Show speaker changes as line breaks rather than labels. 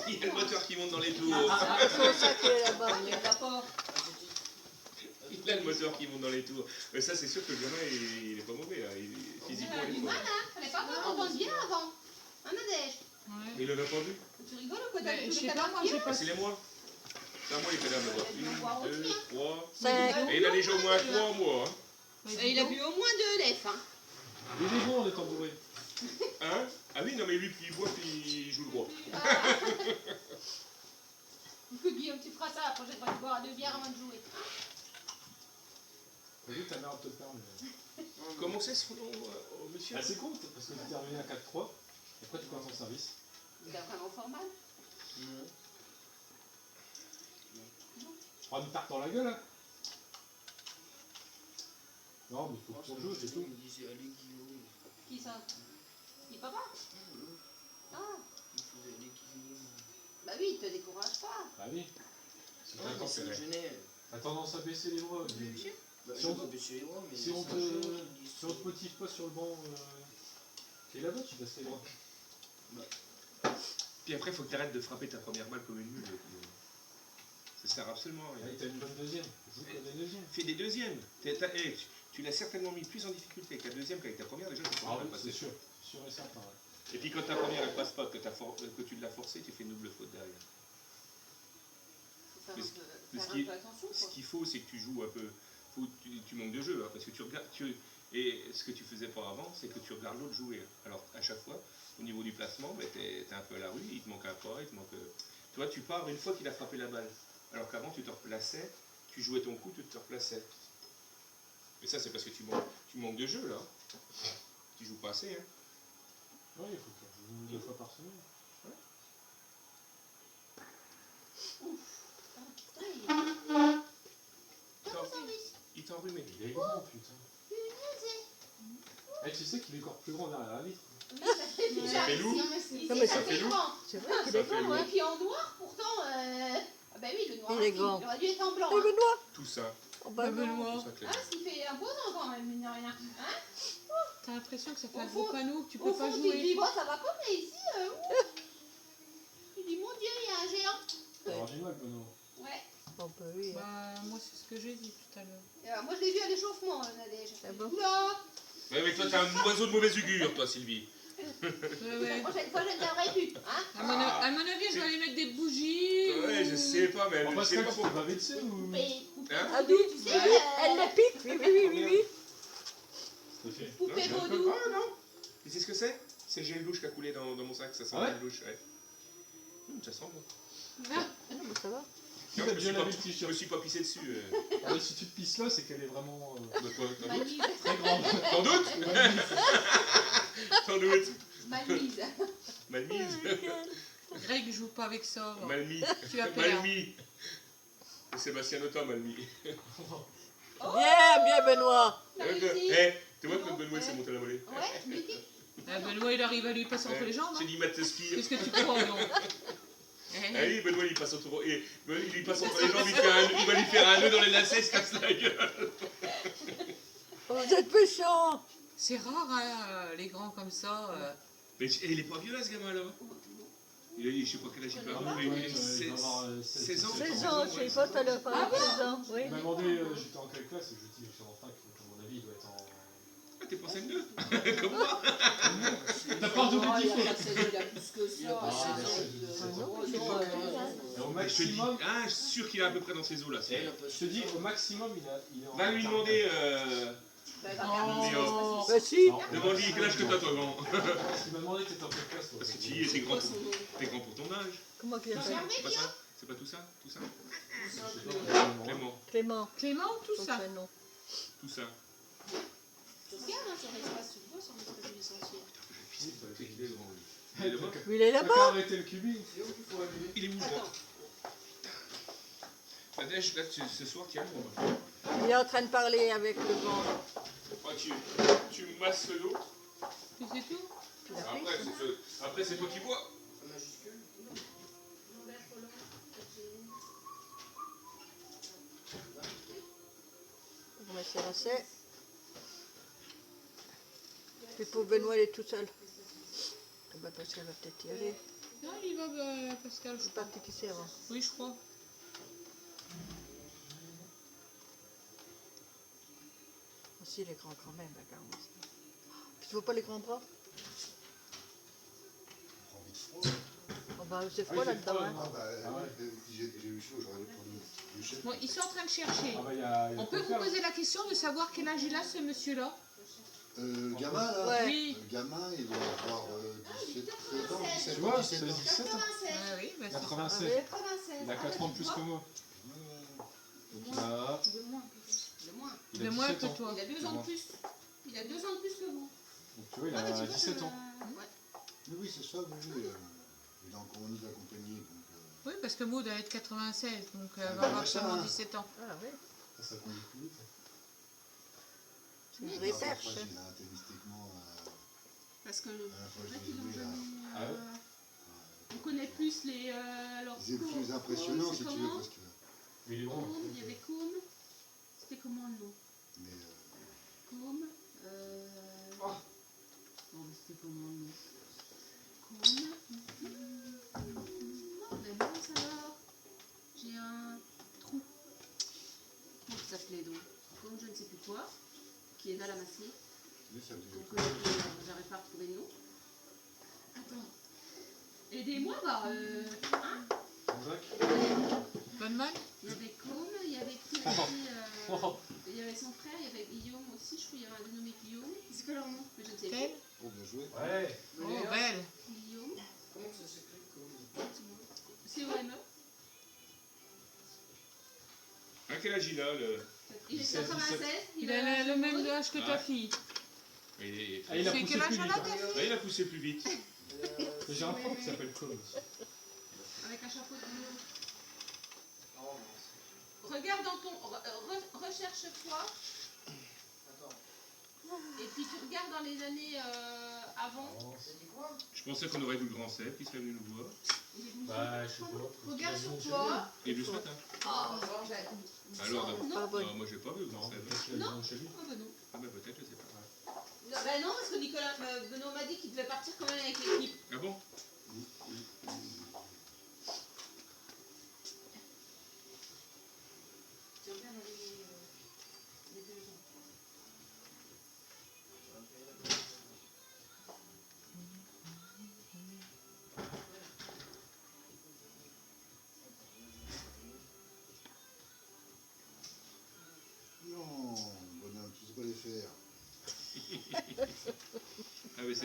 Il y a le moteur qui monte dans les tours.
Il faut ça qui est là-bas.
Il n'y en a pas.
Il a le moteur qui monte dans les tours. Mais ça, c'est sûr que le gamin, il est pas mauvais. Hein. Physiquement, il est
Du
pas
mal, hein. Fallait pas qu'on entende bien avant. Hein, Nadège?
Mais il l'avait pas vu.
Tu rigoles ou quoi? T'as
Mais
vu
je
tous les
sais pas, moi,
cadavres
j'ai
Ah,
pas.
c'est les mois. C'est à moi les cadavres d'abord.
Il doit boire
1,
aussi,
2,
hein.
3.
5.
Et il a déjà au moins 3 mois. Hein.
Et il a bu au moins 2 lèvres. Hein.
Il est bon en étant bourré.
Hein? Ah oui, non, mais lui, puis il boit, puis il joue le roi.
Écoute, Guillaume, tu feras ça la prochaine fois. Tu boiras 2 bières avant de jouer.
T'as vu, ta mère te parle.
Comment c'est ce nom, monsieur?
Ah, c'est con, parce que tu t'es revenu à 4-3. Et après, tu commences ton service.
Il a vraiment fort mal.
Prends une tarte dans la gueule, hein. Non, mais faut que tu joues, c'est tout.
Il me disait, allez Guillaume.
Qui ça? Qui papa? Ah.
Il faisait, allez Guillaume.
Bah oui, il te décourage pas.
Bah oui. Si
Ouais, mais c'est Genève.
t'as tendance à baisser les bras.
Bah,
Si
je
on
vais
te-
baisser les bras, mais
Si on
ça
te,
change, ils disent
si on te motive pas sur le banc, qui est là-bas, tu baisses les bras.
Puis après, il faut que tu arrêtes de frapper ta première balle comme une mule. Ça sert absolument à
Et
rien.
t'as une bonne deuxième. Joue comme des deuxièmes.
Fais des deuxièmes. Tu l'as certainement mis plus en difficulté avec la deuxième qu'avec ta première. Déjà, ta
Ah
première,
oui,
elle
c'est
passait.
sûr. Sûr et certain. Ouais.
Et puis quand ta première elle passe pas, que tu l'as forcée, tu fais une double faute derrière.
Faut
Mais
faire
ce
un
qui-
peu attention,
Ce
quoi.
qu'il faut, c'est que tu joues un peu. Tu manques de jeu, hein, parce que tu regardes. Et ce que tu faisais pas avant, c'est que tu regardes l'autre jouer. Alors à chaque fois, au niveau du placement, ben, t'es un peu à la rue, il te manque un pas, il te manque. Toi, tu pars une fois qu'il a frappé la balle. Alors qu'avant, tu te replaçais, tu jouais ton coup, tu te replaçais. Mais ça, c'est parce que tu manques de jeu là. Tu joues pas assez, hein.
Ouais, il faut que tu joues 2 fois par semaine.
Il t'a enrhumé.
Il est grand, putain. Eh, tu sais qu'il est encore plus grand derrière la vitre.
Ça fait loup.
Non, mais
ça fait loup.
C'est vrai qu'il
Ça
est
fait
grand,
loup.
Et
hein.
puis en noir, pourtant. Ah bah oui, le noir.
Il est
aussi.
grand.
Il aurait dû être en blanc.
Et
Hein.
Benoît?
Tout ça.
Oh, bah
Le
non.
Benoît.
Tout ça, Clément.
Ah, ce qui fait imposant quand même, mine de rien. Hein?
T'as l'impression que ça fait
Au
un gros
fond-
panneau que tu
Au
peux pas
fond, tu te dis,
jouer.
bon, ça va pas, mais ici, tu dis, mon Dieu, il y a un géant.
C'est original, Benoît.
Ouais.
Oh, bah oui.
Bah, moi, c'est ce que j'ai dit tout à l'heure.
Moi, je l'ai vu à l'échauffement, Nadège.
Ah bon?
Oula!
Ouais, mais toi, t'es un oiseau de mauvaise augure, toi, Sylvie.
Ouais, ouais.
La prochaine fois, je ne viendrai plus. Hein?
À mon avis, je vais aller mettre des bougies.
Ouais, je sais pas, mais
On
elle
va
ne
se
sait pas
faire
pourquoi.
baver dessus ou.
Mais
Hein?
Ah oui,
tu sais,
elle le pique. Oui, oui, oui, oui, oui.
Ok.
poupée
Non,
vaudou.
Ah non. Tu sais ce que c'est? C'est le gel douche qui a coulé dans mon sac, ça sent
Ah ouais
le gel douche, ouais. Ça sent bon.
Ah, bah, ça va.
Qui
Non,
va
je me
déjà
suis
laver
pas-
le
je me
t-shirt?
suis pas pissé dessus.
Ah, mais si tu te pisses là, c'est qu'elle est vraiment
De quoi? T'en
Mal
doutes?
mise.
très grande.
T'en doutes? T'en doutes?
Mal mise.
Mal mise?
Greg joue pas avec ça. va.
Mal mis.
Tu vas
Mal
perdre.
mis. Sébastien Autain mal mis.
Bien, bien, Benoît.
Réussi.
Eh, tu vois que notre Benoît s'est monté à la volée?
Ouais, mythique.
Ah, Benoît, il arrive à lui passer entre les jambes.
J'ai
Hein.
dit Mateski.
Qu'est-ce que tu crois, non
Ah oui, Benoît il passe autour. Et Benoît, il lui passe entre les jambes, il va lui faire un nœud dans les lacets, il se casse la gueule.
Oh, vous êtes méchants.
C'est rare, hein, les grands comme ça.
Mais il est pas vieux là ce gamin là. Je sais pas quel âge il peut avoir, mais il
Ouais,
a
il doit avoir
16 ans.
16 ans, je sais pas, t'as l'air pas 16 ans. Oui.
Il m'a demandé, j'étais en quelle classe, et je lui ai dit, je suis en fac, donc à mon avis, il doit être en.
Ah, t'es pas 5-2 comme moi.
T'as pas double
Il
dix
a
fois.
pas 16 ans, il a plus que
Il a pas
ça.
16 ans.
Oh,
c'est
non,
pas
euh,
vrai, hein.
Et au
Je te dis,
maximum,
ah, je suis sûr qu'il est à peu près dans ces eaux là.
Il a pas
je te dis, au maximum, il est en.
Va lui demander,
Bah, va regarder.
Oh.
Bah si.
Non,
demande-lui quel âge que t'as toi grand.
Parce qu'il m'a demandé t'étais en quelle classe, toi.
Parce que tu y es, t'es grand pour ton âge.
Comment qu'il
Tout ça,
s'appelle?
c'est pas ça? C'est pas tout ça? Tout ça? Clément,
Clément.
Clément, tout
Son
ça.
prénom.
tout ça.
Tu regardes hein, sur l'espace, tu le vois sur l'espace du licencié.
Il est grand lui. Il est là-bas.
Oui, il est
T'as
là-bas.
qu'à arrêter le cubi.
Il est où grand?
Attends.
Nadège, là, ce soir, tiens,
Il est en train de parler avec le vent.
tu masses l'eau.
Puis c'est tout.
Après, c'est toi qui bois.
majuscule.
On va s'arracher. Puis pour Benoît, il est tout seul. Bah, parce qu'elle va peut-être y aller.
Non, il y va, Pascal, je
C'est
crois.
parti pisser avant.
Oui, je crois.
Aussi les grands quand même, la carence. Tu veux pas les grands bras?
Prends vite froid.
Oh bah, c'est
Ah,
froid
il fait
là-dedans.
froid,
Hein.
Ah bah,
Ah ouais.
j'ai eu chaud, j'aurais dû prendre du chef.
Bon, ils sont en train de chercher.
Ah bah, il y a
On peut vous poser la question de savoir quel âge il a, ce monsieur-là?
Gamin là
Ouais.
Oui.
Gamin, il doit avoir 17 ans, 17
Tu
ans,
vois,
17
c'est
ans.
17 ans.
96.
Ah oui, bah, c'est ça.
96.
Ah,
96.
Il a 4 ans de plus que moi. Donc il a,
De moins. De moins.
il a
De moins
17
que
ans.
toi.
Il a 2 ans de plus. Il a 2 ans de plus que vous.
Donc tu vois, il
Ah, mais tu
a
vois,
17
ça
ans.
m'a- ouais.
Mais oui, c'est ça, oui. Il est en colonie de la compagnie. Donc,
Oui, parce que Maud, elle est de 96, donc elle
Ah,
va
bah,
avoir
ça,
seulement
hein.
17 ans.
Ah oui,
Ça conduit plus vite.
c'est une
la
vraie
dernière
perche.
fois, j'ai raté mystiquement.
Parce que
La dernière fois,
en
je
fait,
l'ai
ils ont
joué là.
jamais.
Ah ouais
On connaît plus les. Alors,
C'est plus impressionnant si tu veux. Parce que,
Mais il est drôle.
Côme, il y avait Côme. C'était comment le nom?
mais
Côme.
Oh.
Non, mais c'était comment le nom? Côme. Non, mais mince alors. J'ai un trou. Comment ça s'appelait donc? Côme, je ne sais plus quoi. Qui est dans la massée.
lui, ça faisait.
Donc, j'arrive pas à retrouver le nom. Attends. Aidez-moi, bah. Hein?
Jean-Jacques.
Bonne mal?
Il y avait Côme, il y avait qui aussi
Oh.
il y avait son frère, il y avait Guillaume aussi, je crois qu'il y avait un dénommé Guillaume. C'est quoi leur nom? Je ne sais plus.
Quel?
Oh, bien joué.
Ouais.
Oh, belle.
Guillaume.
Comment ça s'écrit comme
C-O-M-E.
À quel âge il a le...
Il est
17,
96.
Il a le même âge que ta
Ouais.
fille.
Il,
Ah, il a
C'est
poussé
quel âge
plus
elle
vite.
a, ta fille?
il a poussé plus vite.
J'ai un prof qui s'appelle Claude aussi.
Avec un chapeau de bleu.
Oh non,
Regarde dans ton. Recherche-toi.
attends.
Et puis tu regardes dans les années avant.
C'est dit quoi?
Je pensais qu'on aurait vu le grand Seb qui serait venu nous voir.
Il est venu
Bah,
sur-
je sais pas.
Regarde
Il a
sur
vu
toi.
Et lui ce matin. Alors,
Non.
Pas bonne.
moi j'ai pas vu le grand
Non,
Seb.
peut-être qu'il a vu chez lui.
Ah bah non.
Ah bah peut-être, je sais pas.
Bah non, parce que Nicolas Benoît m'a dit qu'il devait partir quand même avec l'équipe.
Ah bon?